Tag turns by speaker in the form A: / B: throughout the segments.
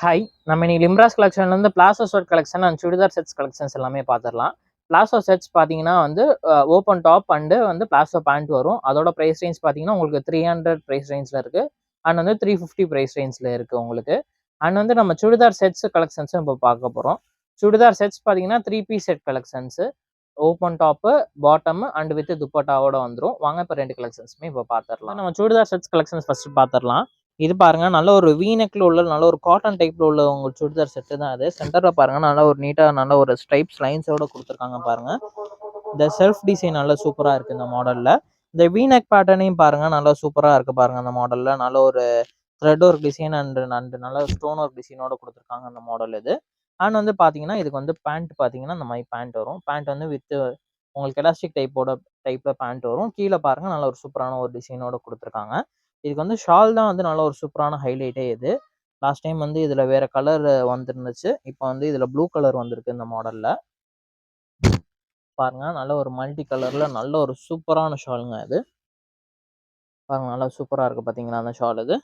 A: Hi, நம்ம இன்னைக்கு லிம்ராஸ் கலெக்ஷன்லேருந்து palazzo shirt collection and churidar sets collections எல்லாமே பார்த்துடலாம். பிளாசோ செட்ஸ் பார்த்தீங்கன்னா open top and palazzo pant வரும். அதோட ப்ரைஸ் ரேஞ்ச் பார்த்தீங்கன்னா உங்களுக்கு 300 ப்ரைஸ் ரேஞ்சில் இருக்குது. அண்ட் 350 ப்ரைஸ் ரேஞ்சில் இருக்குது உங்களுக்கு. அண்ட் நம்ம சுடிதார் செட்ஸ் கலெக்ஷன்ஸும் இப்போ பார்க்க போகிறோம். சுடிதார் செட்ஸ் பார்த்தீங்கன்னா 3 piece set collections, open top, bottom and with துப்பட்டாவோட வந்துடும். வாங்க இப்போ 2 கலெக்ஷன்ஸுமே இப்போ பார்த்துடலாம். நம்ம சுடிதார் செட்ஸ் கலெக்ஷன்ஸ் ஃபஸ்ட்டு பார்த்துடலாம். இது பாருங்க, நல்ல ஒரு வீநெக்ல உள்ள நல்ல ஒரு காட்டன் டைப்ல உள்ள உங்க சுடிதார் செட்டு தான் அது. சென்டர்ல பாருங்க, நல்ல ஒரு நீட்டா நல்ல ஒரு ஸ்ட்ரைப்ஸ் லைன்ஸோட கொடுத்துருக்காங்க பாருங்க. இந்த செல்ஃப் டிசைன் நல்லா சூப்பரா இருக்கு இந்த மாடல்ல. இந்த வீநெக் பேட்டர்னையும் பாருங்க, நல்லா சூப்பரா இருக்கு பாருங்க அந்த மாடல்ல. நல்ல ஒரு த்ரெட் ஒர்க் டிசைன் அண்ட் நல்ல ஸ்டோன் ஒர்க் டிசைனோட கொடுத்துருக்காங்க அந்த மாடல் இது. அண்ட் பாத்தீங்கன்னா இதுக்கு பேண்ட் பாத்தீங்கன்னா இந்த மாதிரி பேண்ட் வரும். பேண்ட் வித் உங்களுக்கு எலாஸ்டிக் டைப்ல பேண்ட் வரும். கீழே பாருங்க, நல்ல ஒரு சூப்பரான ஒரு டிசைனோட கொடுத்துருக்காங்க. இதுக்கு ஷால் தான் நல்ல ஒரு சூப்பரான ஹைலைட்டே இது. லாஸ்ட் டைம் இதுல வேற கலர் வந்துருந்துச்சு. இப்போ இதுல ப்ளூ கலர் வந்திருக்கு இந்த மாடல்ல. பாருங்க, நல்ல ஒரு மல்டி கலர்ல நல்ல ஒரு சூப்பரான ஷாலுங்க இது. பாருங்க, நல்லா சூப்பரா இருக்கு பாத்தீங்கன்னா அந்த ஷால் இது.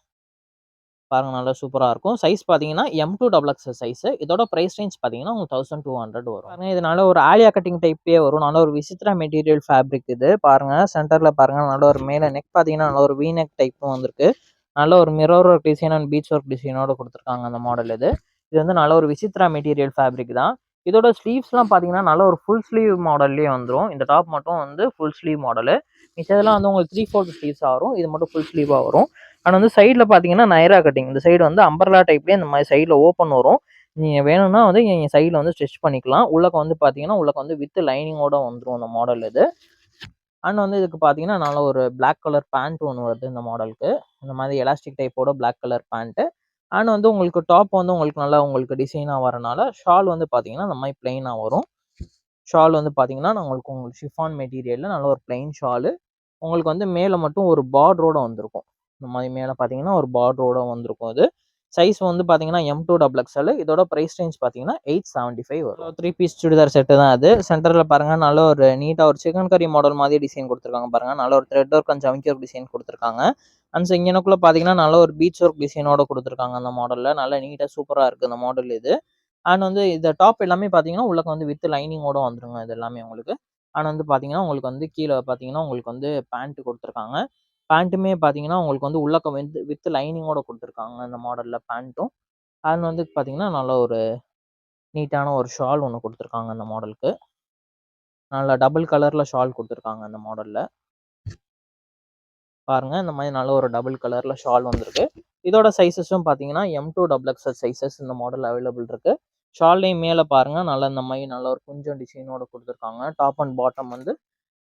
A: பாருங்க, நல்லா சூப்பரா இருக்கும். சைஸ் பாத்தீங்கன்னா M2XX சைஸ். இதோட பிரைஸ் ரேஞ்ச் பாத்தீங்கன்னா உங்களுக்கு 1200 வரும். பாருங்க, இது நல்ல ஒரு ஆலியா கட்டிங் டைப்லயே வரும். நல்ல ஒரு விசித்ரா மெட்டீரியல் ஃபேப்ரிக் இது. பாருங்க, சென்டர்ல பாருங்க, நல்ல ஒரு மேல நெக் பாத்தீங்கன்னா நல்ல ஒரு V-neck டைப்பும் வந்திருக்கு. நல்ல ஒரு mirror work design and bead work டிசைனோட கொடுத்துருக்காங்க அந்த மாடல் இது. இது நல்ல ஒரு விசித்ரா மெட்டீரியல் ஃபேப்ரிக் தான். இதோட ஸ்லீவ்ஸ்லாம் பாத்தீங்கன்னா நல்ல ஒரு ஃபுல் ஸ்லீவ் மாடல்லயே வந்துடும். இந்த டாப் மட்டும் ஃபுல் ஸ்லீவ் மாடலு. மிச்சதெல்லாம் உங்களுக்கு 3/4 ஸ்லீவ்ஸ் வரும். இது மட்டும் ஃபுல் ஸ்லீவா வரும். ஆனால் சைடில் பார்த்தீங்கன்னா நைரா கட்டிங். இந்த சைடு அம்பர்லா டைப்லேயே இந்த மாதிரி சைடில் ஓப்பன் வரும். நீங்கள் வேணும்னா நீங்கள் சைடில் ஸ்டிச் பண்ணிக்கலாம். உள்ளக்க பார்த்தீங்கன்னா உள்ளக்க வித் லைனிங்கோட வந்துடும் அந்த மாடல் இது. அண்ட் இதுக்கு பார்த்தீங்கன்னா நல்ல ஒரு பிளாக் கலர் பேண்ட் ஒன்று வருது இந்த மாடலுக்கு. இந்த மாதிரி எலாஸ்டிக் டைப்போட பிளாக் கலர் பேண்ட்டு. அண்ட் உங்களுக்கு டாப் உங்களுக்கு நல்லா உங்களுக்கு டிசைனாக வரனால ஷால் பார்த்தீங்கன்னா இந்த மாதிரி பிளெயினாக வரும். ஷால் பார்த்தீங்கன்னா உங்களுக்கு ஷிஃபான் மெட்டீரியலில் நல்ல ஒரு பிளெயின் ஷாலு. உங்களுக்கு மேலே மட்டும் ஒரு பார்டரோட வந்திருக்கும். இந்த மாதிரி மேலே பார்த்தீங்கன்னா ஒரு பார்டரோட வந்திருக்கும். இது சைஸ் பார்த்தீங்கன்னா M2XXL. இதோட ப்ரைஸ் ரேஞ்ச் பார்த்தீங்கன்னா 875 வரும். 3 பீஸ் சுடிதார் செட்டு தான் அது. சென்டரில் பாருங்கள், நல்ல ஒரு நீட்டாக ஒரு சிக்கன் கறி மாடல் மாதிரி டிசைன் கொடுத்துருக்காங்க பாருங்கள். நல்ல ஒரு த்ரெட் ஒர்க் அண்ட் ஜமிக்கி ஒர்க் டிசைன் கொடுத்துருக்காங்க. அண்ட் இங்கனக்குள்ள பார்த்தீங்கன்னா நல்ல ஒரு பீச் ஒர்க் டிசைனோட கொடுத்துருக்காங்க அந்த மாடலில். நல்ல நீட்டாக சூப்பராக இருக்குது அந்த மாடல் இது. அண்ட் இந்த டாப் எல்லாமே பார்த்தீங்கன்னா உள்ளக்க வித் லைனிங்கோட வந்துருங்க இது எல்லாமே உங்களுக்கு. அண்ட் பார்த்தீங்கன்னா உங்களுக்கு கீழே பார்த்தீங்கன்னா உங்களுக்கு பேண்ட் கொடுத்துருக்காங்க. பேண்ட்டுமே பார்த்தீங்கன்னா உங்களுக்கு உள்ளக்க வித் லைனிங்கோட கொடுத்துருக்காங்க இந்த மாடலில் பேண்ட்டும். அண்ட் பார்த்தீங்கன்னா நல்ல ஒரு நீட்டான ஒரு ஷால் ஒன்று கொடுத்துருக்காங்க அந்த மாடலுக்கு. நல்ல டபுள் கலரில் ஷால் கொடுத்துருக்காங்க அந்த மாடலில். பாருங்க, இந்த மாதிரி நல்ல ஒரு டபுள் கலர்ல ஷால் வந்திருக்கு. இதோட சைஸஸும் பார்த்தீங்கன்னா M2XXL சைஸஸ் இந்த மாடல் அவைலபிள் இருக்கு. ஷால்லையும் மேலே பாருங்க, நல்ல இந்த மாதிரி நல்ல ஒரு குஞ்சம் டிசைனோட கொடுத்துருக்காங்க. டாப் அண்ட் பாட்டம்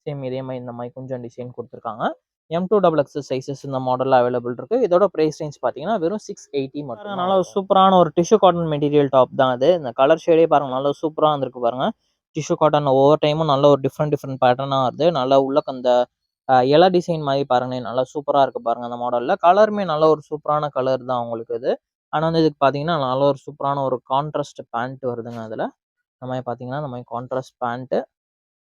A: சேம் இதே மாதிரி இந்த மாதிரி குஞ்சம் டிசைன் கொடுத்துருக்காங்க. M2XXL சைஸஸ் இந்த மாடலில் அவைலபிள் இருக்கு. இதோட பிரைஸ் ரேஞ்ச் பார்த்தீங்கன்னா வெறும் 680 மட்டும். நல்ல ஒரு சூப்பரான ஒரு டிஷ்யூ காட்டன் மெட்டீரியல் டாப் தான் அது. இந்த கலர் ஷேடே பாருங்க, நல்ல சூப்பராக வந்திருக்கு பாருங்க. டிஷ்யூ காட்டன் ஒவ்வொரு டைமும் நல்ல ஒரு டிஃப்ரெண்ட் பேட்டர்னாக வருது. நல்லா உள்ளக்க அந்த இலை டிசைன் மாதிரி பாருங்க, நல்லா சூப்பராக இருக்கு பாருங்க அந்த மாடலில். கலருமே நல்ல ஒரு சூப்பரான கலர் தான் உங்களுக்கு இது. ஆனால் இதுக்கு பார்த்தீங்கன்னா நல்ல ஒரு சூப்பரான ஒரு கான்ட்ராஸ்ட் பேண்ட் வருதுங்க அதில். இந்த மாதிரி பார்த்தீங்கன்னா இந்த மாதிரி கான்ட்ராஸ்ட் பேண்ட்டு.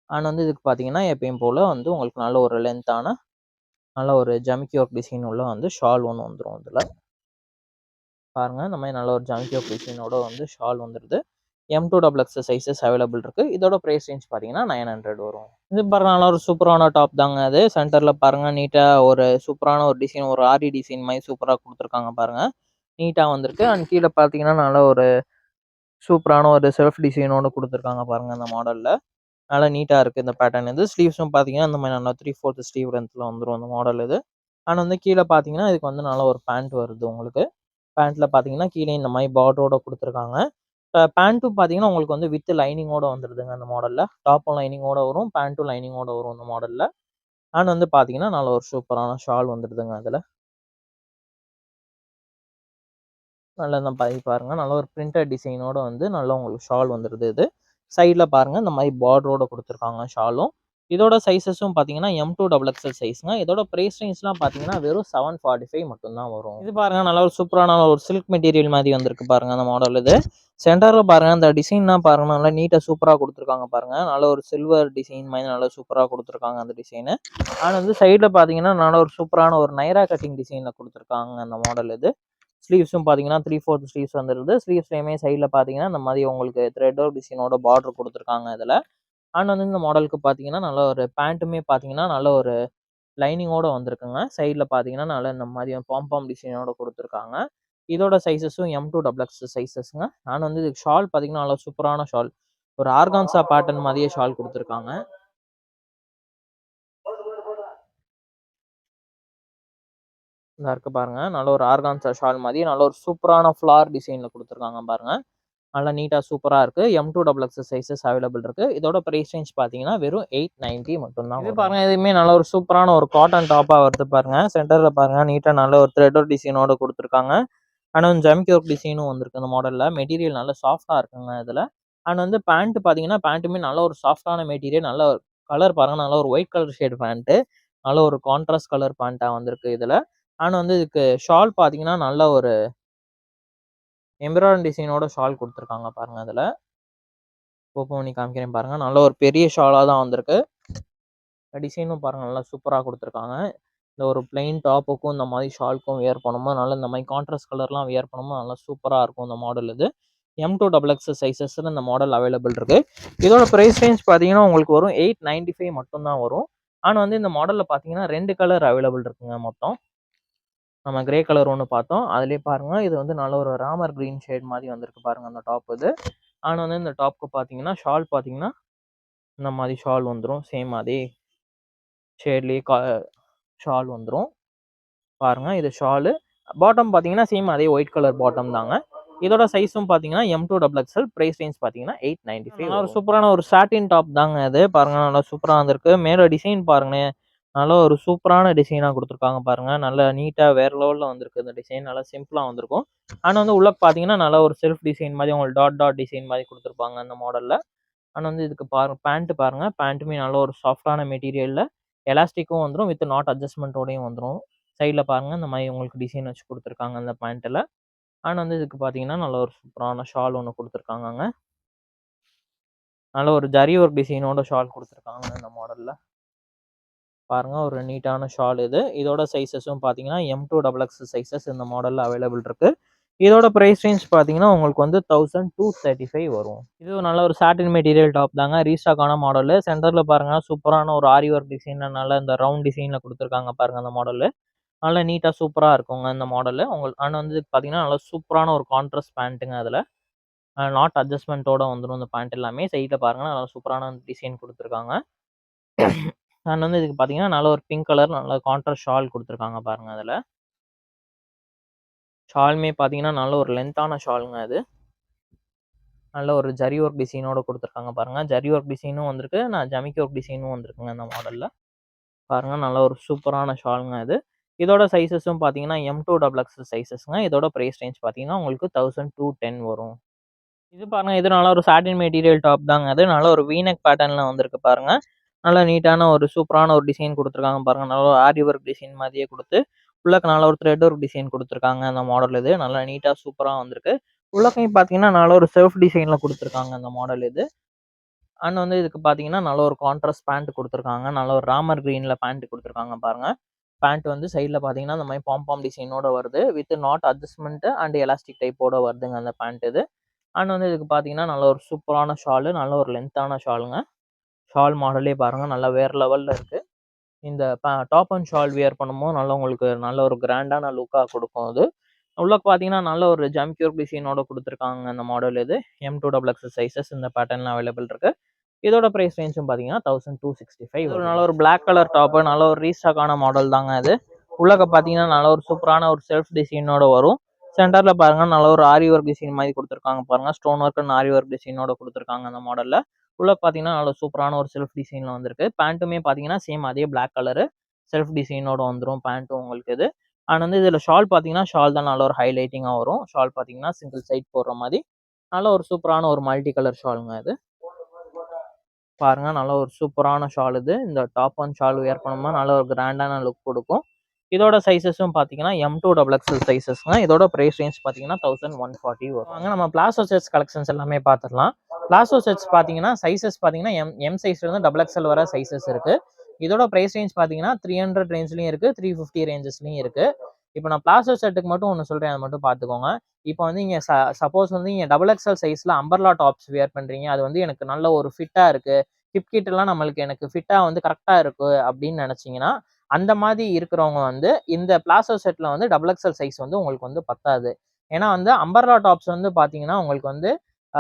A: அண்ட் இதுக்கு பார்த்தீங்கன்னா எப்பயும் போல் உங்களுக்கு நல்ல ஒரு லென்த்தான நல்ல ஒரு ஜமிக்கி ஒர்க் டிசைன் உள்ள ஷால் ஒன்று வந்துடும் இதில். பாருங்க, இந்த மாதிரி நல்ல ஒரு ஜமிக்கி ஒர்க் டிசைனோட ஷால் வந்துடுது. M2XXL சைஸஸ் அவைலபிள் இருக்கு. இதோட பிரைஸ் ரேஞ்ச் பார்த்தீங்கன்னா 900 வரும். இது பாருங்க, நல்ல ஒரு சூப்பரான டாப் தாங்க அது. சென்டர்ல பாருங்க, நீட்டா ஒரு சூப்பரான ஒரு டிசைன், ஒரு ஆரி டிசைன் மாதிரி சூப்பராக கொடுத்துருக்காங்க பாருங்க. நீட்டா வந்திருக்கு. அண்ட் கீழே பார்த்தீங்கன்னா நல்ல ஒரு சூப்பரான ஒரு செல்ஃப் டிசைனோட கொடுத்துருக்காங்க பாருங்க அந்த மாடல்ல. நல்லா நீட்டா இருக்கு இந்த பேட்டர்ன் இது. ஸ்லீவ்ஸும் பார்த்தீங்கன்னா இந்த மாதிரி நல்லா 3/4 ஸ்லீவ் லென்த்ல வந்துடும் அந்த மாடல் இது. அண்ட் கீழே பார்த்தீங்கன்னா இதுக்கு நல்ல ஒரு பேண்ட் வருது உங்களுக்கு. பேண்ட்ல பார்த்தீங்கன்னா கீழே இந்த மாதிரி பார்டரோட கொடுத்துருக்காங்க. பேண்ட்டும் பார்த்தீங்கன்னா உங்களுக்கு வித் லைனிங்கோட வந்துடுதுங்க அந்த மாடலில். டாப்பும் லைனிங்கோட வரும், பேண்ட்டும் லைனிங்கோட வரும் அந்த மாடலில். அண்ட் பார்த்தீங்கன்னா நல்ல ஒரு சூப்பரான ஷால் வந்துடுதுங்க அதில். நல்ல இந்த பாருங்க, நல்ல ஒரு பிரிண்டட் டிசைனோட நல்ல உங்களுக்கு ஷால் வந்துடுது இது. சைடில் பாருங்க, இந்த மாதிரி பார்டரோட கொடுத்துருக்காங்க ஷாலும். இதோட சைஸஸும் பார்த்தீங்கன்னா M2XXL சைஸ்ங்க. இதோட ப்ரைஸ் ரேஞ்ச்லாம் பார்த்தீங்கன்னா வெறும் 745 மட்டும்தான் வரும். இது பாருங்க, நல்ல ஒரு சூப்பரான ஒரு சில்க் மெட்டீரியல் மாதிரி வந்திருக்கு பாருங்க அந்த மாடல் இது. சென்டரில் பாருங்க, இந்த டிசைன்லாம் பாருங்க, நல்லா நீட்டாக சூப்பராக கொடுத்துருக்காங்க பாருங்க. நல்ல ஒரு சில்வர் டிசைன் மாதிரி நல்லா சூப்பராக கொடுத்துருக்காங்க அந்த டிசைனு. ஆனால் சைடில் பார்த்தீங்கன்னா நல்ல ஒரு சூப்பரான ஒரு நைரா கட்டிங் டிசைனில் கொடுத்துருக்காங்க அந்த மாடல் இது. ஸ்லீவ்ஸும் பார்த்தீங்கன்னா 3/4 ஸ்லீவ்ஸ் வந்துருது. ஸ்லீவ்ஸ்லயுமே சைடுல பார்த்தீங்கன்னா, இந்த மாரி உங்களுக்கு த்ரெட் ஒர்க் டிசைனோட பார்டர் குடுத்துருக்காங்க இதுல. அண்ட் வந்து இந்த மாடலுக்கு பார்த்தீங்கன்னா, நல்ல ஒரு பேண்ட்டுமே பார்த்தீங்கன்னா, நல்ல ஒரு லைனிங்கோட வந்திருக்குங்க. சைடுல பார்த்தீங்கன்னா, நல்ல இந்த மாரி பாம் டிசைனோட குடுத்துருக்காங்க. இதோட சைஸஸும் M2 XXL சைஸஸ்ங்க. அண்ட் வந்து இதுக்கு ஷால் பார்த்தீங்கன்னா, நல்லா சூப்பரான ஷால். ஒரு ஆர்கான்ஸா பேட்டர்ன் மாரியே ஷால் குடுத்துருக்காங்க. இந்தா இருக்கு பாருங்க. நல்ல ஒரு ஆர்கான்ஸா ஷால் மாரி நல்ல ஒரு சூப்பரான ஃப்ளார் டிசைன்ல குடுத்துருக்காங்க பாருங்க. நல்லா நீட்டா சூப்பரா இருக்கு. M2 XXL சைஸஸ் அவைலபிள் இருக்கு. இதோட பிரைஸ் ரேஞ்ச் பார்த்தீங்கன்னா, வெறும் 890 மட்டும் தான். இது பாருங்க, இதுவுமே நல்ல ஒரு சூப்பரான ஒரு காட்டன் டாப்பா வருது பாருங்க. சென்டர்ல பாருங்க நீட்டா நல்ல ஒரு த்ரெட் ஒர்க் டிசைனோட குடுத்துருக்காங்க. அண்ட் வந்து ஜம்கி ஒர்க் டிசைனும் வந்திருக்கு இந்த மாடல்ல. மெட்டீரியல் நல்ல சாஃப்ட்டா இருக்குங்க இதுல. அண்ட் வந்து பேண்ட் பார்த்தீங்கன்னா, பேண்ட்டுமே நல்ல ஒரு சாஃப்ட்டான மெட்டீரியல். நல்ல ஒரு கலர் பாருங்க. நல்ல ஒரு ஒயிட் கலர் ஷேட் பேண்ட். நல்ல ஒரு கான்ட்ராஸ்ட் கலர் பேண்ட்டா வந்திருக்கு இதுல. அண்ட் வந்து இதுக்கு ஷால் பார்த்தீங்கன்னா, நல்ல ஒரு எம்ப்ராய்டரி டிசைனோட ஷால் குடுத்துருக்காங்க பாருங்க அதுல. ஓப்பன் பண்ணி காமிக்கிறேன் பாருங்க. நல்ல ஒரு பெரிய ஷாலா தான் வந்திருக்கு. டிசைனும் பாருங்க நல்லா சூப்பரா குடுத்துருக்காங்க. இந்த ஒரு பிளெயின் டாப்புக்கும் இந்த மாரி ஷாலுக்கும் வியர் பண்ணும்போது நல்லா இந்த மாரி கான்ட்ராஸ்ட் கலர்லாம் வியர் பண்ணும்போது நல்லா சூப்பரா இருக்கும் இந்த மாடல் இது. M2 XXL சைஸஸ்ல இந்த மாடல் அவைலபிள் இருக்கு. இதோட பிரைஸ் ரேஞ்ச் பார்த்தீங்கன்னா, உங்களுக்கு வரும் 895 மட்டும் தான் வரும். ஆனா வந்து இந்த மாடல்ல பார்த்தீங்கன்னா 2 கலர் அவைலபிள் இருக்குங்க மொத்தம். நம்ம கிரே கலர் ஒண்ணு பார்த்தோம். அதிலேயே பாருங்க இது வந்து நல்ல ஒரு ராமர் கிரீன் ஷேட் மாரி வந்திருக்கு பாருங்க அந்த டாப் இது. அண்ட் வந்து இந்த டாப்க்கு பார்த்தீங்கன்னா, ஷால் பார்த்தீங்கன்னா, இந்த மாரி ஷால் வந்துரும். சேம் அதே ஷேட்லயே ஷால் வந்துரும். பாருங்க இது ஷாலு. பாட்டம் பார்த்தீங்கன்னா, சேம் அதே ஒயிட் கலர் பாட்டம் தாங்க. இதோட சைஸும் பார்த்தீங்கன்னா, M2 XXL பிரைஸ் ரேஞ்ச் பார்த்தீங்கன்னா 895 நல்லா ஒரு சூப்பரான ஒரு சாட்டின் டாப் தாங்க இது. பாருங்க நல்லா சூப்பரா வந்திருக்கு. மேல டிசைன் பாருங்களேன். நல்ல ஒரு சூப்பரான டிசைனா குடுத்துருக்காங்க பாருங்க. நல்லா நீட்டா வேற லெவல்ல வந்திருக்கு இந்த டிசைன். நல்லா சிம்பிளா வந்திருக்கும். ஆனா வந்து உள்ள பார்த்தீங்கன்னா, நல்ல ஒரு செல்ஃப் டிசைன் மாரி உங்களுக்கு டாட் டாட் டிசைன் மாரி குடுத்துருப்பாங்க இந்த மாடல்ல. ஆனா வந்து இதுக்கு பாருங்க பேண்ட் பாருங்க. பேண்ட்டுமே நல்ல ஒரு சாஃப்ட்டான மெட்டீரியல்ல எலாஸ்டிக்கும் வந்துரும். வித் நாட் அட்ஜஸ்ட்மென்ட்டோடயும் வந்துரும். சைடுல பாருங்க இந்த மாரி உங்களுக்கு டிசைன் வச்சு குடுத்துருக்காங்க அந்த பேண்ட்ல. அண்ட் வந்து இதுக்கு பார்த்தீங்கன்னா, நல்ல ஒரு சூப்பரான ஷால் ஒண்ணு குடுத்துருக்காங்கங்க. நல்ல ஒரு ஜரி ஒர்க் டிசைனோட ஷால் குடுத்துருக்காங்க இந்த மாடல்ல. பாருங்க ஒரு நீட்டான ஷால் இது. இதோட சைஸஸும் பார்த்தீங்கன்னா, M2 XXL சைஸஸ் இந்த மாடல்ல அவைலபிள் இருக்கு. இதோட பிரைஸ் ரேஞ்ச் பார்த்தீங்கன்னா, உங்களுக்கு வந்து 1235 வரும். இது ஒரு நல்ல ஒரு சாட்டின் மெட்டீரியல் டாப் தாங்க. ரீஸ்டாக் ஆன மாடலு. சென்டர்ல பாருங்க சூப்பரான ஒரு ஆரி ஒர்க் டிசைன்ல நல்ல இந்த ரவுண்ட் டிசைன்ல குடுத்துருக்காங்க பாருங்க அந்த மாடலு. நல்லா நீட்டா சூப்பரா இருக்குங்க இந்த மாடலு. உங்களுக்கு அண்ட் வந்து பார்த்தீங்கன்னா, நல்லா சூப்பரான ஒரு கான்ட்ராஸ்ட் பேண்ட்டுங்க அதுல. நாட் அட்ஜஸ்ட்மென்ட்டோட வந்துரும் இந்த பேண்ட் எல்லாமே. சைடுல பாருங்க நல்லா சூப்பரான டிசைன் குடுத்துருக்காங்க. அண்ட் வந்து இதுக்கு பார்த்தீங்கன்னா, நல்ல ஒரு பிங்க் கலர் நல்ல கான்ட்ராஸ்ட் ஷால் குடுத்துருக்காங்க பாருங்க அதுல. ஷாலுமே பார்த்தீங்கன்னா, நல்ல ஒரு லென்த்தான ஷாலுங்க அது. நல்ல ஒரு ஜரி ஒர்க் டிசைனோட குடுத்துருக்காங்க பாருங்க. ஜரி ஒர்க் டிசைனும் வந்திருக்கு. ஜமிக்கி ஒர்க் டிசைனும் வந்திருக்குங்க இந்த மாடல்ல. பாருங்க நல்ல ஒரு சூப்பரான ஷாலுங்க இது. இதோட சைஸஸும் பார்த்தீங்கன்னா, M2 XXL சைஸஸ்ங்க. இதோட பிரைஸ் ரேஞ்ச் பார்த்தீங்கன்னா, உங்களுக்கு 1210 வரும். இது பாருங்க, இது நல்ல ஒரு சாட்டின் மெட்டீரியல் டாப் தாங்க அது. நல்ல ஒரு வி நெக் பேட்டர்ன்ல வந்திருக்கு பாருங்க. நல்லா நீட்டான ஒரு சூப்பரான ஒரு டிசைன் குடுத்துருக்காங்க பாருங்க. நல்ல ஒரு ஆரி ஒர்க் டிசைன் மாதிரியே குடுத்து, உள்ளக்க நல்ல ஒரு த்ரெட் ஒர்க் டிசைன் குடுத்துருக்காங்க அந்த மாடல் இது. நல்லா நீட்டா சூப்பரா வந்திருக்கு. உள்ளக்கையும் பார்த்தீங்கன்னா, நல்ல ஒரு செல்ஃப் டிசைன்ல குடுத்துருக்காங்க அந்த மாடல் இது. அண்ட் வந்து இதுக்கு பார்த்தீங்கன்னா, நல்ல ஒரு கான்ட்ராஸ்ட் பேண்ட் குடுத்துருக்காங்க. நல்ல ஒரு ராமர் கிரீன்ல பேண்ட் குடுத்துருக்காங்க பாருங்க. பேண்ட் வந்து சைடுல பார்த்தீங்கன்னா, இந்த மாரி பாம் டிசைனோட வருது. With knot adjustment and elastic டைப்போட வருதுங்க அந்த பேண்ட் இது. அண்ட் வந்து இதுக்கு பார்த்தீங்கன்னா, நல்ல ஒரு சூப்பரான ஷாலு. நல்ல ஒரு லென்த்தான ஷாலுங்க. ஷால் மாடலே பாருங்க நல்லா வேற லெவல்ல இருக்கு. இந்த டாப் அண்ட் ஷால் வியர் பண்ணும்போது நல்லா உங்களுக்கு நல்ல ஒரு கிராண்டான லுக்கா குடுக்கும் அது. உள்ள பார்த்தீங்கன்னா, நல்ல ஒரு ஜம்கி ஒர்க் டிசைனோட குடுத்துருக்காங்க இந்த மாடல் இது. M2 XXL சைஸஸ் இந்த பேட்டர்ன்ல அவைலபிள் இருக்கு. இதோட பிரைஸ் ரேஞ்சும் பார்த்தீங்கன்னா, 1265 இது ஒரு நல்ல ஒரு பிளாக் கலர் டாப்பு. நல்ல ஒரு ரீஸ்டாக் ஆன மாடல் தாங்க அது. உள்ளக்க பார்த்தீங்கன்னா, நல்ல ஒரு சூப்பரான ஒரு செல்ஃப் டிசைனோட வரும். சென்டர்ல பாருங்க நல்ல ஒரு ஆரி ஒர்க் டிசைன் மாரி குடுத்துருக்காங்க பாருங்க. ஸ்டோன் ஒர்க் அண்ட் ஆரி ஒர்க் டிசைனோட குடுத்துருக்காங்க அந்த மாடல்ல. உள்ள பார்த்தீங்கன்னா, நல்ல சூப்பரான ஒரு செல்ஃப் டிசைன்ல வந்திருக்கு. பேண்ட்டுமே பார்த்தீங்கன்னா, சேம் அதே பிளாக் கலரு செல்ஃப் டிசைனோட வந்துரும் பேண்ட்டும் உங்களுக்கு இது. அண்ட் வந்து இதுல ஷால் பார்த்தீங்கன்னா, ஷால் தான் நல்ல ஒரு ஹைலைட்டிங்கா வரும். ஷால் பார்த்தீங்கன்னா, சிங்கிள் சைட் போடுற மாரி நல்ல ஒரு சூப்பரான ஒரு மல்டி கலர் ஷாலுங்க இது. பாருங்க நல்ல ஒரு சூப்பரான ஷால் இது. இந்த டாப் அண்ட் ஷால் வியர் பண்ணும்போது நல்ல ஒரு கிராண்டான லுக் குடுக்கும். இதோட சைஸஸும் பார்த்தீங்கன்னா, M2 XXL சைஸஸ்ங்க. இதோட பிரைஸ் ரேஞ்ச் பார்த்தீங்கன்னா, 1140 வரும். வாங்க நம்ம பிளாசோ செட்ஸ் கலெக்ஷன்ஸ் எல்லாமே பார்த்துடலாம். பிளாசோ செட்ஸ் பார்த்தீங்கன்னா, சைஸஸ் பார்த்தீங்கன்னா, எம் சைஸ்ல இருந்து XXL வர சைஸஸ் இருக்கு. இதோட பிரைஸ் ரேஞ்ச் பார்த்தீங்கன்னா, 300 ரேஞ்ச்லயும் இருக்கு, 350 ரேஞ்சஸ்லயும் இருக்கு. இப்போ நான் பிளாசோ செட்டுக்கு மட்டும் ஒன்று சொல்கிறேன், அதை மட்டும் பார்த்துக்கோங்க. இப்போ வந்து இங்கே சப்போஸ் வந்து இங்கே டபுள் எக்ஸ்எல் சைஸில் அம்பர்லா டாப்ஸ் வியர் பண்ணுறீங்க, அது வந்து எனக்கு நல்ல ஒரு ஃபிட்டாக இருக்குது, ஹிப் கிட்டெல்லாம் நம்மளுக்கு எனக்கு ஃபிட்டாக வந்து கரெக்டாக இருக்குது அப்படின்னு நினச்சிங்கன்னா, அந்த மாதிரி இருக்கிறவங்க வந்து இந்த பிளாசோ செட்டில் வந்து டபுள் எக்ஸ்எல் சைஸ் வந்து உங்களுக்கு வந்து பத்தாது. ஏன்னா வந்து அம்பர்லா டாப்ஸ் வந்து பார்த்தீங்கன்னா உங்களுக்கு வந்து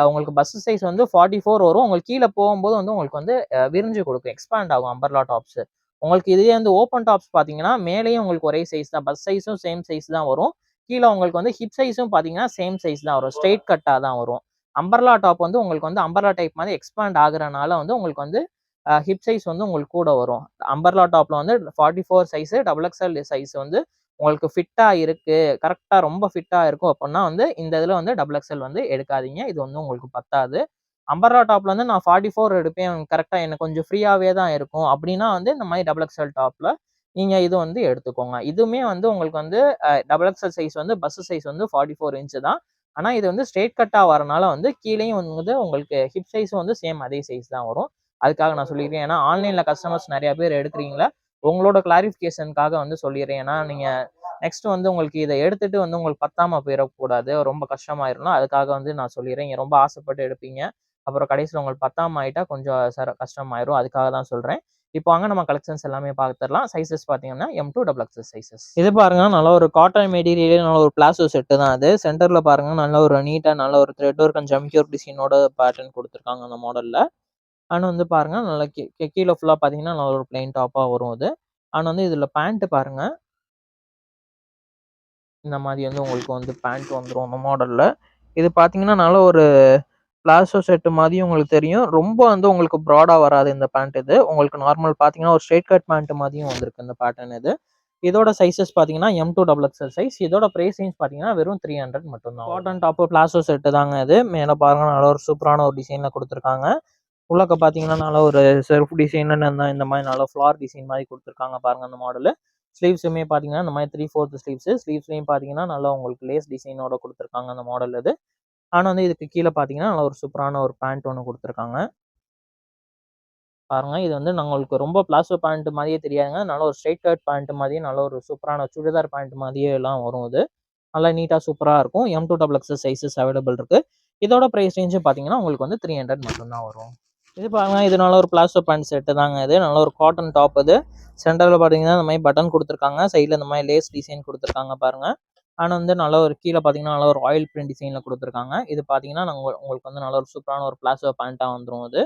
A: உங்களுக்கு பஸ் சைஸ் வந்து 44 வரும். உங்களுக்கு கீழே போகும்போது வந்து உங்களுக்கு வந்து விரிஞ்சு கொடுக்கும், எக்ஸ்பேண்ட் ஆகும் அம்பர்லா டாப்ஸ். உங்களுக்கு இதே வந்து ஓப்பன் டாப்ஸ் பார்த்தீங்கன்னா மேலேயும் உங்களுக்கு ஒரே சைஸ் தான், பஸ் சைஸும் சேம் சைஸ் தான் வரும். கீழே உங்களுக்கு வந்து ஹிப் சைஸும் பார்த்தீங்கன்னா சேம் சைஸ் தான் வரும், ஸ்ட்ரெயிட் கட்டாக தான் வரும். அம்பர்லா டாப் வந்து உங்களுக்கு வந்து அம்பர்லா டைப் மாதிரி எக்ஸ்பேண்ட் ஆகுறனால வந்து உங்களுக்கு வந்து ஹிப் சைஸ் வந்து உங்களுக்கு கூட வரும். அம்பர்லா டாப்ல வந்து 44 சைஸு டபுள் எக்ஸ்எல் சைஸ் வந்து உங்களுக்கு ஃபிட்டா இருக்கு, கரெக்டா ரொம்ப ஃபிட்டா இருக்கும் அப்படின்னா வந்து இந்த இதில் வந்து டபுள் எக்ஸ்எல் வந்து எடுக்காதீங்க, இது வந்து உங்களுக்கு பத்தாது. அம்பர்லா டாப்ல வந்து நான் 44 எடுப்பேன், கரெக்டாக எனக்கு கொஞ்சம் ஃப்ரீயாகவே தான் இருக்கும் அப்படின்னா வந்து இந்த மாதிரி டபுள் எக்ஸ்எல் டாப்ல நீங்கள் இது வந்து எடுத்துக்கோங்க. இதுவுமே வந்து உங்களுக்கு வந்து டபுள் எக்ஸ்எல் சைஸ் வந்து பஸ் சைஸ் வந்து 44 இன்ச்சு தான். ஆனால் இது வந்து ஸ்ட்ரெயிட் கட்டாக வரனால வந்து கீழேயும் வந்து உங்களுக்கு ஹிப் சைஸும் வந்து சேம் அதே சைஸ் தான் வரும். அதுக்காக நான் சொல்லியிருக்கேன். ஏன்னா ஆன்லைனில் கஸ்டமர்ஸ் நிறையா பேர் எடுக்கிறீங்களா, உங்களோட கிளாரிஃபிகேஷனுக்காக வந்து சொல்லிடுறேன். ஏன்னா நீங்கள் நெக்ஸ்ட் வந்து உங்களுக்கு இதை எடுத்துட்டு வந்து உங்களுக்கு பத்தாம போயிடக்கூடாது, ரொம்ப கஷ்டமாயிரும். அதுக்காக வந்து நான் சொல்லிடுறேன். நீங்கள் ரொம்ப ஆசைப்பட்டு எடுப்பீங்க, அப்புறம் கடைசியில் உங்களுக்கு பத்தாம ஆயிட்டா கொஞ்சம் கஷ்டமாயிரும். அதுக்காக தான் சொல்கிறேன். இப்போ வாங்க நம்ம கலெக்ஷன்ஸ் எல்லாமே பார்த்துடலாம். சைஸஸ் பார்த்தீங்கன்னா M2 டபுள் எக்ஸ்எல் சைஸஸ். இது பாருங்க, நல்ல ஒரு காட்டன் மெட்டீரியல், நல்ல ஒரு பிளாசோ செட்டு தான் அது. சென்டரில் பாருங்க நல்ல ஒரு நீட்டாக நல்ல ஒரு த்ரெட் ஒர்க் அண்ட் ஜம்கியூர் டிசைனோட பேட்டர்ன் கொடுத்துருக்காங்க அந்த மாடலில். அண்ட் வந்து பாருங்க நல்லா கீழே ஃபுல்லாக பார்த்தீங்கன்னா நல்ல ஒரு பிளைன் டாப்பாக வரும் இது. அண்ட் வந்து இதில் பேண்ட்டு பாருங்க, இந்த மாதிரி வந்து உங்களுக்கு வந்து பேண்ட் வந்துடும் அந்த மாடலில். இது பார்த்தீங்கன்னா நல்ல ஒரு பிளாசோ செட்டு மாதிரி உங்களுக்கு தெரியும். ரொம்ப வந்து உங்களுக்கு ப்ராடாக வராது இந்த பேண்ட். இது உங்களுக்கு நார்மல் பார்த்தீங்கன்னா ஒரு ஸ்ட்ரெயிட் கட் பேண்ட் மாதிரியும் வந்திருக்கு இந்த பேட்டர்ன் இது. இதோட சைஸஸ் பார்த்தீங்கன்னா M2 டபுள் எக்ஸ்எல் சைஸ். இதோட பிரைஸ் ரேஞ்ச் பார்த்தீங்கன்னா வெறும் 300 மட்டும்தான். காட்டன் டாப்பு பிளாசோ செட்டு தாங்க இது. மேலே பாருங்க நல்ல ஒரு சூப்பரான ஒரு டிசைனில் கொடுத்துருக்காங்க. உள்ளக்க பார்த்தீங்கன்னா நல்ல ஒரு செல்ஃப் டிசைன்னு இந்த மாதிரி நல்ல ஃப்ளார் டிசைன் மாதிரி கொடுத்துருக்காங்க பாருங்க அந்த மாடலு. ஸ்லீவ்ஸுமே பார்த்தீங்கன்னா இந்த மாதிரி 3/4 ஸ்லீவ்ஸு. ஸ்லீவ்ஸ்லையும் பார்த்தீங்கன்னா நல்லா உங்களுக்கு லேஸ் டிசைனோட கொடுத்துருக்காங்க அந்த மாடல் இது. ஆனால் வந்து இதுக்கு கீழே பார்த்தீங்கன்னா நல்ல ஒரு சூப்பரான ஒரு பேண்ட் ஒன்று கொடுத்துருக்காங்க பாருங்க. இது வந்து உங்களுக்கு ரொம்ப பிளாசோ பேண்ட் மாதிரியே தெரியாதுங்க, நல்ல ஒரு ஸ்ட்ரெயிட் கட் பேண்ட் மாதிரியே நல்ல ஒரு சூப்பரான சுடிதார் பேண்ட் மாதிரியே எல்லாம் வரும். இது நல்லா நீட்டாக சூப்பராக இருக்கும். M2 double XL sizes available இருக்குது. இதோட ப்ரைஸ் ரேஞ்சு பார்த்தீங்கன்னா உங்களுக்கு வந்து 300 மட்டும்தான் வரும். இது பாருங்க, இது நல்ல ஒரு பிளாசோ பேண்ட் செட்டு தாங்க. இது நல்ல ஒரு காட்டன் டாப். இது சென்டரில் பார்த்தீங்கன்னா இந்த மாதிரி பட்டன் கொடுத்துருக்காங்க, சைடில் இந்த மாதிரி லேஸ் டிசைன் கொடுத்துருக்காங்க பாருங்க. ஆனால் வந்து நல்ல ஒரு கீழே பார்த்தீங்கன்னா நல்ல ஒரு ஆயில் பிரிண்ட் டிசைனில் கொடுத்துருக்காங்க. இது பார்த்தீங்கன்னா உங்களுக்கு வந்து நல்ல ஒரு சூப்பரான ஒரு பிளாசோ பேண்ட்டாக வந்துடும். இது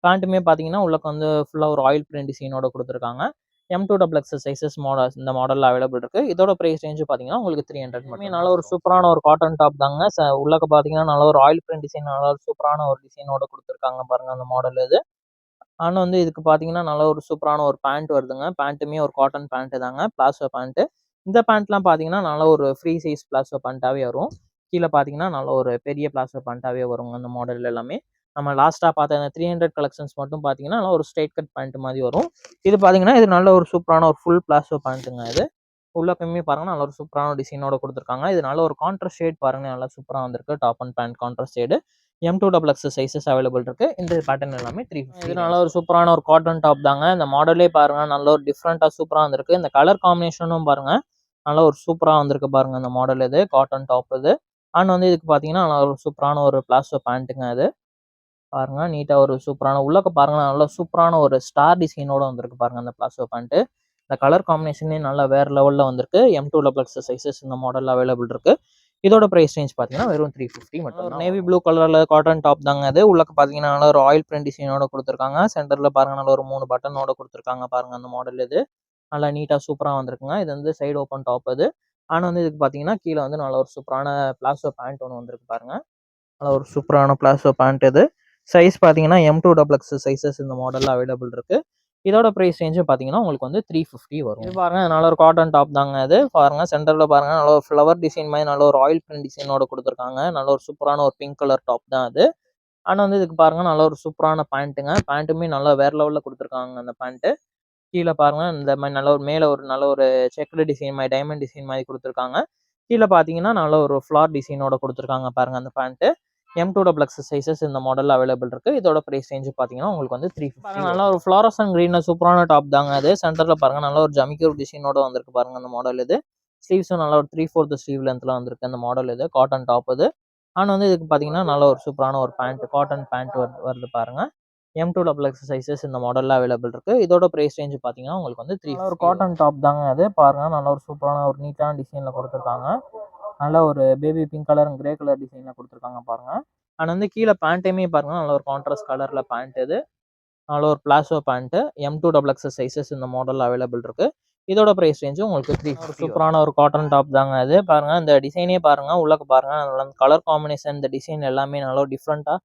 A: பேண்ட்டுமே பார்த்தீங்கன்னா உள்ளக்கு வந்து ஃபுல்லாக ஒரு ஆயில் பிரிண்ட் டிசைனோட கொடுத்துருக்காங்க. M2 டபுள் எக்ஸ்எல் சைஸஸ் இந்த மாடலில் அவைலபிள் இருக்குது. இதோட ப்ரைஸ் ரேஞ்சு பார்த்தீங்கன்னா உங்களுக்கு 300 மட்டும். நல்ல ஒரு சூப்பரான ஒரு காட்டன் டாப் தாங்க. உள்ளக்க பார்த்தீங்கன்னா நல்ல ஒரு ஆயில் பிரிண்ட் டிசைன், நல்ல ஒரு சூப்பரான ஒரு டிசைனோட கொடுத்துருக்காங்க பாருங்க அந்த மாடல் இது. ஆனால் வந்து இதுக்கு பார்த்தீங்கன்னா நல்ல ஒரு சூப்பரான ஒரு பேண்ட் வருதுங்க. பேண்ட்டுமே ஒரு காட்டன் பேண்ட்டு தாங்க, பிளாசோ பேண்ட்டு. இந்த பேண்ட்லாம் பார்த்தீங்கன்னா நல்ல ஒரு ஃப்ரீ சைஸ் பிளாசோ பேண்ட்டாகவே வரும். கீழே பார்த்தீங்கன்னா நல்ல ஒரு பெரிய பிளாசோ பேண்ட்டாகவே வருங்க அந்த மாடல் எல்லாமே. நம்ம லாஸ்ட்டாக பார்த்த அந்த 300 கலெக்ஷன்ஸ் மட்டும் பார்த்தீங்கன்னா நல்ல ஒரு ஸ்ட்ரெயிட் கட் பேண்ட் மாதிரி வரும். இது பார்த்தீங்கன்னா இது நல்ல ஒரு சூப்பரான ஒரு ஃபுல் பிளாசோ பேண்ட்டுங்க. இது உள்ளப்பயுமே பாருங்க நல்ல ஒரு சூப்பரான டிசைனோட கொடுத்துருக்காங்க. இது நல்ல ஒரு கான்ட்ராஸ்ட் ஷேட் பாருங்க, நல்லா சூப்பராக வந்திருக்கு. Top and pant contrast shade. M2 double XL sizes available இருக்கு. இந்த பேட்டர்ன் எல்லாமே 350. இது நல்ல ஒரு சூப்பரான ஒரு காட்டன் டாப் தாங்க. இந்த மாடலே பாருங்க நல்ல ஒரு டிஃப்ரெண்டா சூப்பரா வந்திருக்கு. இந்த கலர் காம்பினேஷனும் பாருங்க நல்ல ஒரு சூப்பரா வந்திருக்கு பாருங்க இந்த மாடல். இது காட்டன் டாப் இது. அண்ட் வந்து இதுக்கு பாத்தீங்கன்னா நல்ல ஒரு சூப்பரான ஒரு பிளாசோ பேண்ட்டுங்க. இது பாருங்க நீட்டா ஒரு சூப்பரான உள்ளக்க பாருங்க நல்ல சூப்பரான ஒரு ஸ்டார் டிசைனோட வந்திருக்கு பாருங்க அந்த பிளாசோ பேண்ட். இந்த கலர் காம்பினேஷனே நல்லா வேற லெவல்ல வந்திருக்கு. M2 டபுள் எக்ஸ்எல் சைஸஸ் இந்த மாடல் அவைலபிள் இருக்கு. இதோட பிரைஸ் ரேஞ்ச் பார்த்தீங்கன்னா வெறும் 350 மட்டும். ஒரு நேவி ப்ளூ கலர்ல காட்டன் டாப் தாங்க. அது உள்ளக்க பார்த்தீங்கன்னா நல்ல ஒரு ஆயில் பிரிண்ட் டிசைனோட கொடுத்துருக்காங்க. சென்டர்ல பாருங்க நல்ல ஒரு 3 பட்டனோட கொடுத்துருக்காங்க பாருங்க அந்த மாடல். இது நல்லா நீட்டா சூப்பரா வந்திருக்குங்க. இது வந்து சைடு ஓப்பன் டாப் அது. ஆனால் வந்து இதுக்கு பார்த்தீங்கன்னா கீழே வந்து நல்ல ஒரு சூப்பரான பிளாசோ பேண்ட் ஒன்று வந்திருக்கு பாருங்க. நல்ல ஒரு சூப்பரான பிளாசோ பேண்ட். இது சைஸ் பார்த்தீங்கன்னா M2 டபுள் எக்ஸ்எல் சைஸஸ் இந்த மாடலில் அவைலபிள் இருக்கு. இதோட பிரைஸ் ரேஞ்சு பார்த்தீங்கன்னா உங்களுக்கு வந்து 350 வரும். இது பாருங்க நல்ல ஒரு காட்டன் டாப் தாங்க. அது பாருங்க சென்டரில் பாருங்க நல்ல ஒரு ஃப்ளவர் டிசைன் மாதிரி நல்ல ஒரு ஆயில் பிரிண்ட் டிசைனோட கொடுத்துருக்காங்க. நல்ல ஒரு சூப்பரான ஒரு பிங்க் கலர் டாப் தான் அது. ஆனால் வந்து இதுக்கு பாருங்க நல்ல ஒரு சூப்பரான பேண்ட்டுங்க. பேண்ட்டுமே நல்லா வேற லெவலில் கொடுத்துருக்காங்க அந்த பேண்ட்டு. கீழே பாருங்க இந்த மாதிரி நல்ல ஒரு மேலே ஒரு நல்ல ஒரு செக்குடு டிசைன் மாதிரி டைமண்ட் டிசைன் மாதிரி கொடுத்துருக்காங்க. கீழே பார்த்தீங்கன்னா நல்ல ஒரு ஃப்ளார் டிசைனோட கொடுத்துருக்காங்க பாருங்க அந்த pant. M2 double XL sizes இந்த மாடல் அவைலபிள் இருக்கு. இதோட பிரைஸ் ரேஞ்சு பார்த்தீங்கன்னா உங்களுக்கு வந்து 350. நல்ல ஒரு ஃப்ளாரசன் கிரீன் சூப்பரான டாப் தாங்க. அது சென்டரில் பாருங்க நல்ல ஒரு ஜமிக்யூர் டிசைனோட வந்திருக்கு பாருங்க அந்த மாடல். இது ஸ்லீவ்ஸும் நல்லா ஒரு 3/4 ஸ்லீவ் லென்த்ல வந்திருக்கு அந்த மாடல் இது. காட்டன் டாப் இது. அண்ட் வந்து இதுக்கு பார்த்தீங்கன்னா, நல்ல ஒரு சூப்பரான ஒரு பேண்ட் காட்டன் பேண்ட் வருது பாருங்க. M2XX சைஸஸ் இந்த மாடல்ல அவைலபிள் இருக்கு. இதோட பிரைஸ் ரேஞ்ச் பார்த்தீங்கன்னா, உங்களுக்கு வந்து ஒரு காட்டன் டாப் தாங்க அது. பாருங்க நல்ல ஒரு சூப்பரான ஒரு நீட்டான டிசைன்ல குடுத்துருக்காங்க. நல்ல ஒரு baby pink colour and grey colour டிசைன்ல குடுத்துருக்காங்க பாருங்க. அண்ட் வந்து கீழ பேண்ட்டுமே பாருங்க நல்ல ஒரு கான்ட்ராஸ்ட் கலர்ல பேண்ட் இது. நல்ல ஒரு பிளாசோ பேண்ட் M2XX சைஸஸ் இந்த மாடல்ல அவைலபிள் இருக்கு. இதோட பிரைஸ் ரேஞ்ச் உங்களுக்கு 350. சூப்பரான ஒரு காட்டன் டாப் தாங்க அது. பாருங்க இந்த டிசைனே பாருங்க. உள்ளக்க பாருங்க. நல்ல கலர் காம்பினேஷன் இந்த டிசைன் எல்லாமே நல்ல ஒரு டிஃபரெண்ட்டா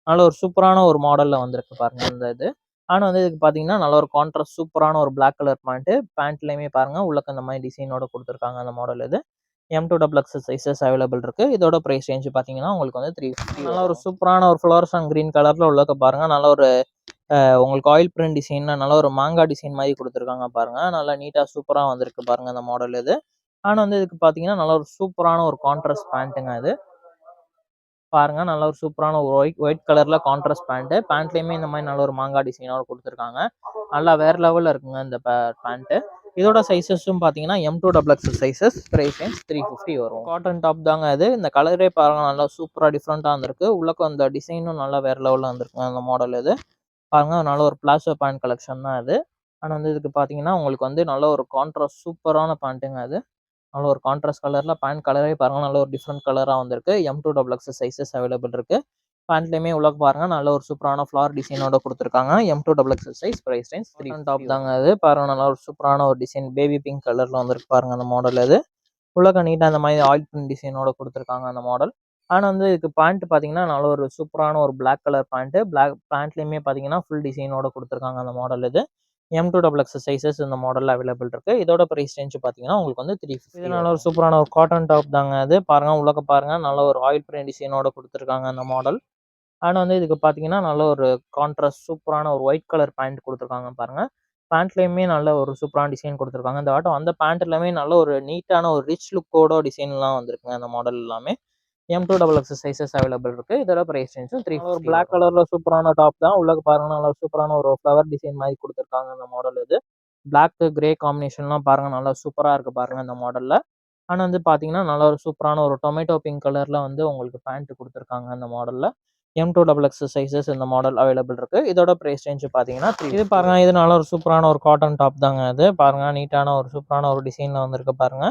A: நல்ல ஒரு சூப்பரான ஒரு மாடல்ல வந்திருக்கு பாருங்க இந்த இது. ஆனா வந்து இதுக்கு பார்த்தீங்கன்னா, நல்ல ஒரு கான்ட்ராஸ்ட் சூப்பரான ஒரு பிளாக் கலர் பேண்ட். பேண்ட்லயுமே பாருங்க உள்ளக்க இந்த மாரி டிசைனோட குடுத்துருக்காங்க அந்த மாடல் இது. M2XX சைஸஸ் அவைலபிள் இருக்கு. இதோட பிரைஸ் ரேஞ்ச் பார்த்தீங்கன்னா, உங்களுக்கு வந்து 350. நல்ல ஒரு சூப்பரான ஒரு ஃப்ளோரசன்ட் கிரீன் கலர்ல உள்ளக்க பாருங்க. நல்ல ஒரு உங்களுக்கு ஆயில் பிரிண்ட் டிசைன்ல நல்ல ஒரு மாங்கா டிசைன் மாரி குடுத்துருக்காங்க பாருங்க. நல்லா நீட்டா சூப்பரா வந்திருக்கு பாருங்க இந்த மாடல் இது. ஆனா வந்து இதுக்கு பார்த்தீங்கன்னா, நல்ல ஒரு சூப்பரான ஒரு கான்ட்ராஸ்ட் பேண்ட்டுங்க இது. பாருங்க நல்ல ஒரு சூப்பரான ஒரு ஒயிட் கலர்ல கான்ட்ராஸ்ட் பேண்ட். பேண்ட்லயுமே இந்த மாரி நல்ல ஒரு மாங்கா டிசைனோட குடுத்துருக்காங்க. நல்லா வேற லெவல்ல இருக்குங்க இந்த பேண்ட். இதோட சைஸஸும் பார்த்தீங்கன்னா, M2XX சைஸஸ். பிரைஸ் ரேஞ்ச் 350 வரும். காட்டன் டாப் தாங்க இது. இந்த கலரே பாருங்க நல்லா சூப்பரா டிஃபரெண்ட்டா வந்திருக்கு. உள்ளக்க அந்த டிசைனும் நல்லா வேற லெவல்ல வந்திருக்குங்க அந்த மாடல் இது. பாருங்க நல்ல ஒரு பிளாசோ பேண்ட் கலெக்ஷன் தான் இது. ஆனா வந்து இதுக்கு பார்த்தீங்கன்னா, உங்களுக்கு வந்து நல்ல ஒரு கான்ட்ராஸ்ட் சூப்பரான பேண்ட்டுங்க அது. நல்ல ஒரு கான்ட்ராஸ்ட் கலர்ல பேண்ட் கலரே பாருங்க நல்ல ஒரு டிஃபரெண்ட் கலரா வந்திருக்கு. M2XX சைஸஸ் அவைலபிள் இருக்கு. பேண்ட்லயுமே உள்ளக்க பாருங்க நல்ல ஒரு சூப்பரான ஃப்ளார் டிசைனோட குடுத்துருக்காங்க. M2XX size. Price range 3 top தாங்க அது. பாருங்க நல்ல ஒரு சூப்பரான ஒரு டிசைன் பேபி பிங்க் கலர்ல வந்திருக்கு பாருங்க அந்த மாடல் இது. உள்ளக்க நீட்டா அந்த மாரி ஆயில் பிரிண்ட் டிசைனோட குடுத்துருக்காங்க அந்த மாடல். ஆனா வந்து இதுக்கு பேண்ட் பார்த்தீங்கன்னா, நல்ல ஒரு சூப்பரான ஒரு பிளாக் கலர் பேண்ட். பிளாக் பேண்ட்லயுமே பார்த்தீங்கன்னா, ஃபுல் டிசைனோட குடுத்துருக்காங்க அந்த மாடல் இது. M2XX சைஸஸ் இந்த மாடல்ல அவைலபிள் இருக்கு. இதோட பிரைஸ் ரேஞ்ச் பார்த்தீங்கன்னா, உங்களுக்கு வந்து 350. இது நல்ல ஒரு சூப்பரான ஒரு காட்டன் டாப் தாங்க அது. பாருங்க உள்ளக்க பாருங்க நல்ல ஒரு ஆயில் பிரிண்ட் டிசைனோட குடுத்துருக்காங்க அந்த மாடல். ஆனா வந்து இதுக்கு பார்த்தீங்கன்னா, நல்ல ஒரு கான்ட்ராஸ்ட் சூப்பரான ஒரு ஒயிட் கலர் பேண்ட் குடுத்துருக்காங்க பாருங்க. பேண்ட்லயுமே நல்ல ஒரு சூப்பரான டிசைன் குடுத்துருக்காங்க. இந்த வாட்டம் அந்த பேண்ட் எல்லாமே நல்ல ஒரு நீட்டான ஒரு ரிச் லுக்கோட டிசைன்லாம் வந்திருக்குங்க அந்த மாடல் எல்லாமே. M2XX சைஸஸ் அவைலபிள் இருக்கு. இதோட பிரைஸ் ரேஞ்சும் 350. ஒரு பிளாக் கலர்ல சூப்பரான டாப் தான். உள்ளக்க பாருங்க நல்ல சூப்பரான ஒரு ஃப்ளவர் டிசைன் மாரி குடுத்துருக்காங்க அந்த மாடல் இது. பிளாக், கிரே காம்பினேஷன்லாம் பாருங்க நல்லா சூப்பரா இருக்கு பாருங்க இந்த மாடல்ல. ஆனா வந்து பார்த்தீங்கன்னா, நல்ல ஒரு சூப்பரான ஒரு டொமேட்டோ பிங்க் கலர்ல வந்து உங்களுக்கு பேண்ட் குடுத்துருக்காங்க அந்த மாடல்ல. M2XX சைஸஸ் இந்த மாடல் அவைலபிள் இருக்கு. இதோட பிரைஸ் ரேஞ்ச் பார்த்தீங்கன்னா, இது பாருங்க இது நல்ல ஒரு சூப்பரான ஒரு காட்டன் டாப் தாங்க இது. பாருங்க நீட்டான ஒரு சூப்பரான ஒரு டிசைன்ல வந்திருக்கு பாருங்க.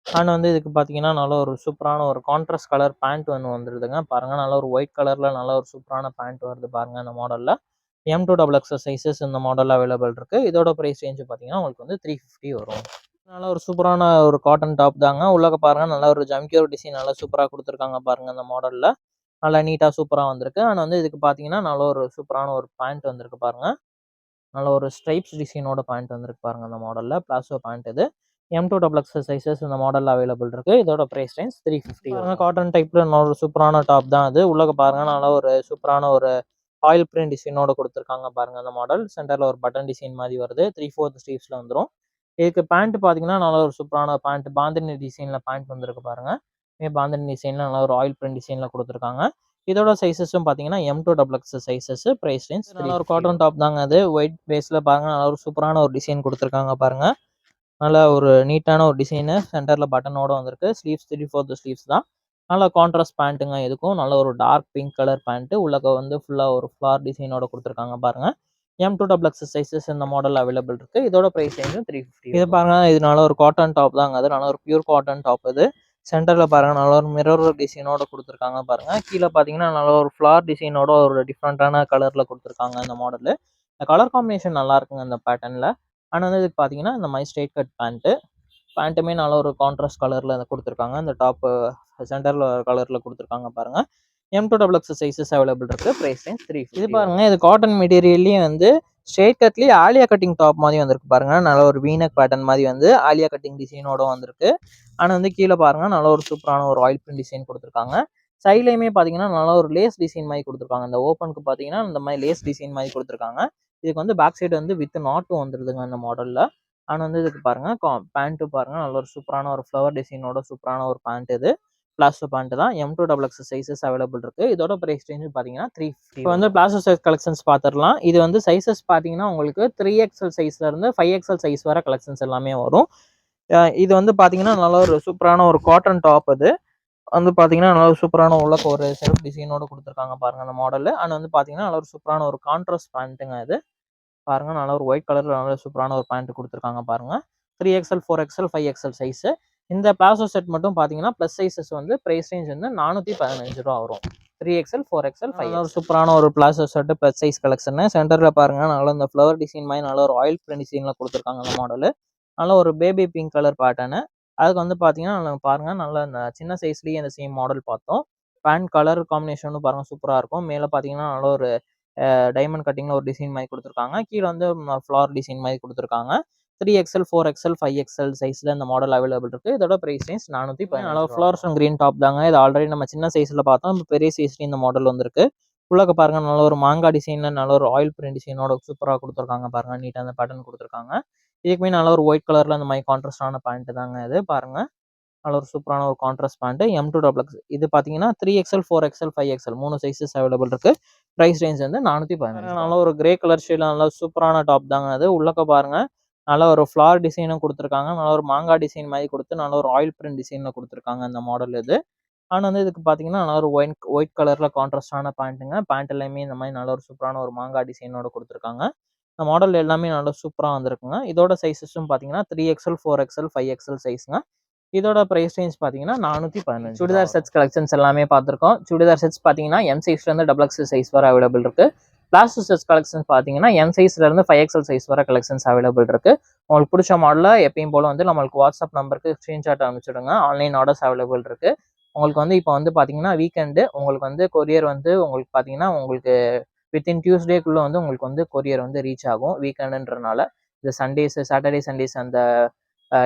A: அண்ட் வந்து இதுக்கு பார்த்தீங்கன்னா, நல்ல ஒரு சூப்பரான ஒரு கான்ட்ராஸ்ட் கலர் பேண்ட் ஒண்ணு வந்துருதுங்க. பாருங்க நல்ல ஒரு ஒயிட் கலர்ல நல்ல ஒரு சூப்பரான பேண்ட் வருது பாருங்க இந்த மாடல்ல. M2XX சைஸஸ் இந்த மாடல்ல அவைலபிள் இருக்கு. இதோட பிரைஸ் ரேஞ்ச் பார்த்தீங்கன்னா, உங்களுக்கு வந்து 350 வரும். நல்ல ஒரு சூப்பரான ஒரு காட்டன் டாப் தாங்க. உள்ளக்க பாருங்க நல்ல ஒரு ஜம்கியூர் டிசைன் நல்லா சூப்பரா குடுத்துருக்காங்க பாருங்க இந்த மாடல்ல. நல்லா நீட்டா சூப்பரா வந்திருக்கு. அண்ட் வந்து இதுக்கு பார்த்தீங்கன்னா, நல்ல ஒரு சூப்பரான ஒரு பேண்ட் வந்திருக்கு பாருங்க. நல்ல ஒரு ஸ்ட்ரைப்ஸ் டிசைனோட பேண்ட் வந்திருக்கு பாருங்க அந்த மாடல்ல. பிளாசோ பேண்ட் இது. M2XX சைஸஸ் இந்த மாடல்ல அவைலபிள் இருக்கு. இதோட பிரைஸ் ரேஞ்ச் 350. பாருங்க காட்டன் டைப்ல நல்ல ஒரு சூப்பரான டாப் தான் அது. உள்ளக்க பாருங்க நல்ல ஒரு சூப்பரான ஒரு ஆயில் பிரிண்ட் டிசைனோட குடுத்துருக்காங்க பாருங்க அந்த மாடல். சென்டர்ல ஒரு பட்டன் டிசைன் மாரி வருது. 3/4 ஸ்லீவ்ஸ்ல வந்துரும். இதுக்கு பேண்ட் பார்த்தீங்கன்னா, நல்ல ஒரு சூப்பரான பேண்ட் பாந்தினி டிசைன்ல பேண்ட் வந்திருக்கு பாருங்க. பாந்தினி டிசைன்ல நல்ல ஒரு ஆயில் பிரிண்ட் டிசைன்ல குடுத்துருக்காங்க. இதோட சைஸஸும் பார்த்தீங்கன்னா, M2XX சைஸஸ். பிரைஸ் ரேஞ்ச் நல்ல ஒரு காட்டன் டாப் தாங்க அது. ஒயிட் பேஸ்ல பாருங்க நல்ல ஒரு சூப்பரான ஒரு டிசைன் குடுத்துருக்காங்க பாருங்க. நல்ல ஒரு நீட்டான ஒரு டிசைனு. சென்டர்ல பட்டனோட வந்திருக்கு. ஸ்லீவ்ஸ் 3/4 ஸ்லீவ்ஸ் தான். நல்ல கான்ட்ராஸ்ட் பேண்ட்டுங்க இதுக்கும். நல்ல ஒரு டார்க் பிங்க் கலர் பேண்ட். உள்ளக்க வந்து ஃபுல்லா ஒரு ஃப்ளார் டிசைனோட குடுத்துருக்காங்க பாருங்க. M2XX சைஸஸ் இந்த மாடல் அவைலபிள் இருக்கு. இதோட பிரைஸ் ரேஞ்சும் 350. இது பாருங்க இது நல்ல ஒரு காட்டன் டாப் தாங்க அது. நல்ல ஒரு பியூர் காட்டன் டாப் இது. சென்டர்ல பாருங்க நல்ல ஒரு மிரர் டிசைனோட குடுத்துருக்காங்க பாருங்க. கீழ பார்த்தீங்கன்னா, நல்ல ஒரு ஃப்ளார் டிசைனோட ஒரு டிஃபரெண்ட்டான கலர்ல குடுத்துருக்காங்க இந்த மாடலு. இந்த கலர் காம்பினேஷன் நல்லா இருக்குங்க இந்த பேட்டர்ன்ல. ஆனா வந்து இதுக்கு பார்த்தீங்கன்னா, இந்த மாரி ஸ்ட்ரெயிட் கட் பேண்ட். பேண்ட்டுமே நல்ல ஒரு கான்ட்ராஸ்ட் கலர்ல குடுத்துருக்காங்க. இந்த டாப்பு சென்டர்ல கலர்ல குடுத்துருக்காங்க பாருங்க. M2XX சைஸஸ் அவைலபிள் இருக்கு. Price range 350. இது பாருங்க இது காட்டன் மெட்டீரியல்லயே வந்து ஸ்ட்ரெயிட் கட்லயே ஆலியா கட்டிங் டாப் மாரி வந்திருக்கு பாருங்க. நல்ல ஒரு வீனக் பேட்டர்ன் மாரி வந்து ஆலியா கட்டிங் டிசைனோட வந்திருக்கு. ஆனா வந்து கீழ பாருங்க நல்ல ஒரு சூப்பரான ஒரு ஆயில் பிரிண்ட் டிசைன் குடுத்துருக்காங்க. சைட்லயுமே பார்த்தீங்கன்னா, நல்ல ஒரு லேஸ் டிசைன் மாரி குடுத்துருக்காங்க. இந்த ஓப்பனுக்கு பார்த்தீங்கன்னா, இந்த மாரி லேஸ் டிசைன் மாரி குடுத்துருக்காங்க. இதுக்கு வந்து பேக் சைடு வந்து வித் நாட்டும் வந்துருதுங்க இந்த மாடல்ல. ஆனா வந்து இதுக்கு பாருங்க பேண்ட்டு பாருங்க நல்ல ஒரு சூப்பரான ஒரு ஃப்ளவர் டிசைனோட சூப்பரான ஒரு பேண்ட் இது. பிளாசோ பேண்ட் தான். M2XX சைஸஸ் அவைலபிள் இருக்கு. இதோட பிரைஸ் ரேஞ்ச் பார்த்தீங்கன்னா 350. இப்போ வந்து பிளாசோ சைஸ் கலெக்ஷன்ஸ் பார்த்துரலாம். இது வந்து சைஸஸ் பார்த்தீங்கன்னா, உங்களுக்கு 3XL சைஸ்ல இருந்து 5XL சைஸ் வர கலெக்ஷன்ஸ் எல்லாமே வரும். இது வந்து பார்த்தீங்கன்னா, நல்ல ஒரு சூப்பரான ஒரு காட்டன் டாப் அது. வந்து பார்த்தீங்கன்னா, நல்ல ஒரு சூப்பரான உள்ளக்க ஒரு செல்ஃப் டிசைனோட குடுத்துருக்காங்க பாருங்க அந்த மாடலு. அண்ட் வந்து பார்த்தீங்கன்னா, நல்ல ஒரு சூப்பரான ஒரு கான்ட்ராஸ்ட் பேண்ட்டுங்க இது. பாருங்க நல்ல ஒரு ஒயிட் கலர்ல நல்ல சூப்பரான ஒரு பேண்ட் குடுத்துருக்காங்க பாருங்க. 3XL, 4XL, 5XL size. இந்த பிளாசோ செட் மட்டும் பார்த்தீங்கன்னா, பிளஸ் சைஸஸ் வந்து பிரைஸ் ரேஞ்ச் வந்து ரூ. 415 வரும். 3XL, 4XL, 5XL. ஒரு சூப்பரான ஒரு palazzo set plus size collection. சென்டர்ல பாருங்க நல்ல இந்த ஃப்ளவர் டிசைன் மாரி நல்ல ஒரு ஆயில் பிரிண்ட் டிசைன்ல குடுத்துருக்காங்க அந்த மாடலு. நல்ல ஒரு பேபி பிங்க் கலர் பேட்டர்னு. அதுக்கு வந்து பார்த்தீங்கன்னா, பாருங்க நல்ல இந்த சின்ன சைஸ்லயே இந்த சேம் மாடல் பார்த்தோம். பேண்ட் கலர் காம்பினேஷனும் பாருங்க சூப்பரா இருக்கும். மேல பார்த்தீங்கன்னா, நல்ல ஒரு டைமண்ட் கட்டிங்ல ஒரு டிசைன் மாரி குடுத்துருக்காங்க. கீழ வந்து ஃப்ளார் டிசைன் மாரி குடுத்துருக்காங்க. 3XL, 4XL, 5XL சைஸ்ல இந்த மாடல் அவைலபிள் இருக்கு. இதோட price range 415 fluorescent green top தாங்க. இது ஆல்ரெடி நம்ம சின்ன சைஸ்ல பார்த்தோம். இப்ப பெரிய சைஸ்லயும் இந்த மாடல் வந்திருக்கு. உள்ளக்க பாருங்க நல்ல ஒரு மாங்கா டிசைன்ல நல்ல ஒரு ஆயில் பிரிண்ட் டிசைனோட சூப்பரா குடுத்துருக்காங்க பாருங்க. நீட்டா அந்த பேட்டர்ன் குடுத்துருக்காங்க. இதுக்குமே நல்ல ஒரு ஒயிட் கலர்ல அந்த மாரி கான்ட்ராஸ்டான பேண்ட் தாங்க இது. பாருங்க. நல்ல ஒரு சூப்பரான ஒரு கான்ட்ராஸ்ட் பேண்ட் M2 XX. இது பார்த்தீங்கன்னா 3XL, 4XL, 5XL 3 sizes available இருக்கு. பிரைஸ் ரேஞ்ச் வந்து 415. நல்ல ஒரு கிரே கலர் ஷேட்ல நல்ல சூப்பரான டாப் தாங்க அது. உள்ளக்க பாருங்க நல்ல ஒரு ஃப்ளார் டிசைனும் குடுத்துருக்காங்க. நல்ல ஒரு மாங்கா டிசைன் மாரி குடுத்து நல்ல ஒரு ஆயில் பிரிண்ட் டிசைன்ல குடுத்துருக்காங்க இந்த மாடல் இது. அண்ட் வந்து இதுக்கு பார்த்தீங்கன்னா, நல்ல ஒரு ஒயிட் கலர்ல கான்ட்ராஸ்டான பேண்ட்டுங்க. பேண்ட் எல்லாமே இந்த மாரி நல்ல ஒரு சூப்பரான ஒரு மாங்கா டிசைனோட குடுத்துருக்காங்க. இந்த மாடல் எல்லாமே நல்லா சூப்பரா வந்திருக்குங்க. இதோட சைஸஸும் பார்த்தீங்கன்னா 3XL, 4XL, 5XL சைஸ்ங்க. இதோட பிரைஸ் ரேஞ்ச் பார்த்தீங்கன்னா 415. சுடிதார் செட்ஸ் கலெக்ஷன்ஸ் எல்லாமே பார்த்துருக்கோம். சுடிதார் செட்ஸ் பார்த்தீங்கன்னா, எம் சைஸ்லேருந்து XXL சைஸ் வரை அவைலபிள் இருக்கு. பிளாசோ செட்ஸ் கலெக்ஷன்ஸ் பார்த்தீங்கன்னா, எம் சைஸ்லேருந்து 5XL சைஸ் வரை கலெக்ஷன்ஸ் அவைலபிள் இருக்கு. உங்களுக்கு பிடிச்ச மாடல எப்பயும் போல வந்து நம்மளுக்கு வாட்ஸ்அப் நம்பருக்கு ஸ்க்ரீன்ஷாட் அனுப்பிச்சுடுங்க. ஆன்லைன் ஆர்டர்ஸ் அவைலபிள் இருக்கு. உங்களுக்கு வந்து இப்போ வந்து பார்த்தீங்கன்னா, வீக்கெண்டு உங்களுக்கு வந்து கொரியர் வந்து உங்களுக்கு பார்த்தீங்கன்னா, உங்களுக்கு வித்தின் டியூஸ்டேக்குள்ள வந்து உங்களுக்கு வந்து கொரியர் வந்து ரீச் ஆகும். வீக்கெண்டுன்றனால. இந்த சண்டேஸ், சாட்டர்டே, சண்டேஸ் அந்த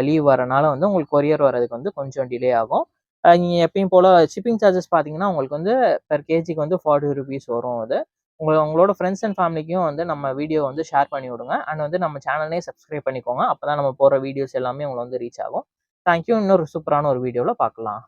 A: லீவ் வரனால வந்து உங்களுக்கு கொரியர் வரதுக்கு வந்து கொஞ்சம் டிலே ஆகும். நீங்க எப்பயும் போல ஷிப்பிங் சார்ஜஸ் பார்த்தீங்கன்னா, உங்களுக்கு வந்து பெர் கேஜிக்கு வந்து ₹40 வரும் அது. உங்களோட ஃப்ரெண்ட்ஸ் அண்ட் ஃபேமிலிக்கும் வந்து நம்ம வீடியோ வந்து ஷேர் பண்ணி விடுங்க. அண்ட் வந்து நம்ம சேனலையும் சப்ஸ்கிரைப் பண்ணிக்கோங்க. அப்பதான் நம்ம போடுற வீடியோஸ் எல்லாமே உங்களுக்கு வந்து ரீச் ஆகும். Thank you. இன்னொரு சூப்பரான ஒரு வீடியோல பார்க்கலாம்.